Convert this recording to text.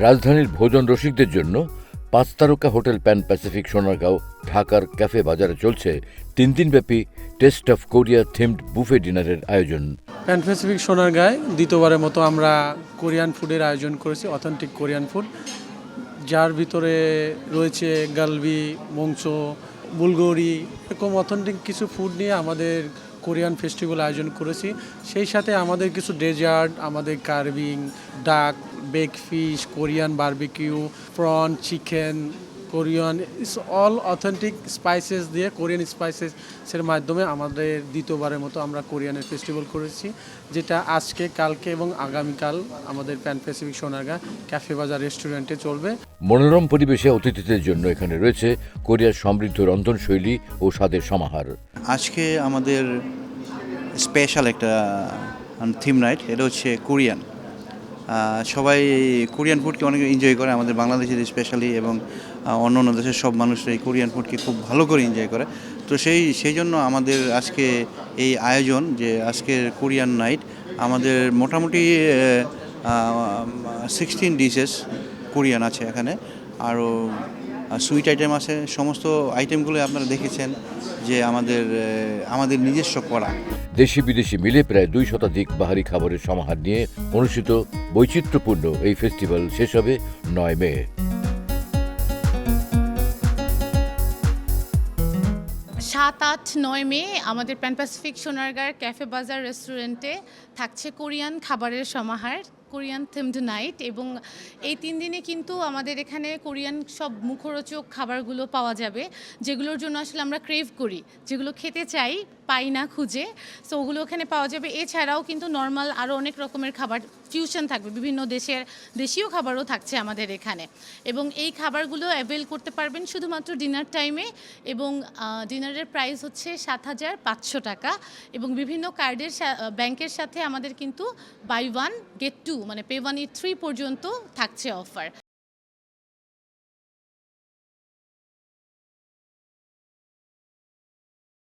রাজধানীর ভোজন রসিকদের জন্য ৫ তারকা হোটেল প্যান প্যাসিফিক সোনারগাঁও ঢাকার ক্যাফে বাজারে চলছে ৩ দিনব্যাপী test of Korea themed buffet ডিনারের আয়োজন। প্যান প্যাসিফিক সোনারগাঁয় দ্বিতীয়বারের মতো আমরা কোরিয়ান ফুডের আয়োজন করেছি, অথেন্টিক কোরিয়ান ফুড, যার ভিতরে রয়েছে গালবি, মংসো, বুলগরি, এরকম অথেন্টিক কিছু ফুড নিয়ে আমাদের কোরিয়ান ফেস্টিভ্যাল আয়োজন করেছি। সেই সাথে আমাদের কিছু ডেজার্ট, আমাদের carving, duck, bake fish, Korean barbecue, prawn, chicken, Korean is all authentic spices দিয়ে, কোরিয়ান স্পাইসেসের মাধ্যমে আমাদের দ্বিতীয়বারের মতো আমরা কোরিয়ানের ফেস্টিভ্যাল করেছি, যেটা আজকে, কালকে এবং আগামীকাল আমাদের প্যান প্যাসিফিক সোনারগাঁ ক্যাফে বাজার রেস্টুরেন্টে চলবে। মনোরম পরিবেশে অতিথিদের জন্য এখানে রয়েছে কোরিয়ার সমৃদ্ধ রন্ধনশৈলী ও স্বাদের সমাহার। আজকে আমাদের স্পেশাল একটা থিম নাইট, এটা হচ্ছে কোরিয়ান। সবাই কোরিয়ান ফুডকে অনেক এনজয় করে, আমাদের বাংলাদেশের স্পেশালি, এবং অন্য অন্য দেশের সব মানুষরা এই কোরিয়ান ফুডকে খুব ভালো করে এনজয় করে। তো সেই জন্য আমাদের আজকে এই আয়োজন, যে আজকের কোরিয়ান নাইট, আমাদের মোটামুটি 16 ডিশেস কোরিয়ান আছে এখানে, আরও সুইট আইটেম আছে। সমস্ত আইটেমগুলো আপনারা দেখেছেন যে আমাদের নিজস্ব করা। দেশি বিদেশি মিলে প্রায় 2 শতাধিক বাহারি খাবারের সমাহার নিয়ে অনুষ্ঠিত বৈচিত্র্যপূর্ণ এই ফেস্টিভ্যাল শেষ হবে 9 মে। 7, 8, 9 মে আমাদের প্যান প্যাসিফিক সোনারগাঁর ক্যাফে বাজার রেস্টুরেন্টে থাকছে কোরিয়ান খাবারের সমাহার, কোরিয়ান থিমড নাইট। এবং এই 3 দিনে কিন্তু আমাদের এখানে কোরিয়ান সব মুখরোচক খাবারগুলো পাওয়া যাবে, যেগুলোর জন্য আসলে আমরা ক্রেভ করি, যেগুলো খেতে চাই, পাই না খুঁজে, সো ওগুলো ওখানে পাওয়া যাবে। এছাড়াও কিন্তু নর্মাল আরও অনেক রকমের খাবার ফিউশন থাকবে, বিভিন্ন দেশীয় খাবারও থাকছে আমাদের এখানে। এবং এই খাবারগুলো অ্যাভেল করতে পারবেন শুধুমাত্র ডিনার টাইমে, এবং ডিনারের প্রাইস হচ্ছে 7,500 টাকা। এবং বিভিন্ন কার্ডের ব্যাংকের সাথে আমাদের কিন্তু বাই 1 গেট 2, মানে পে 1 ইট 3 পর্যন্ত থাকছে অফার।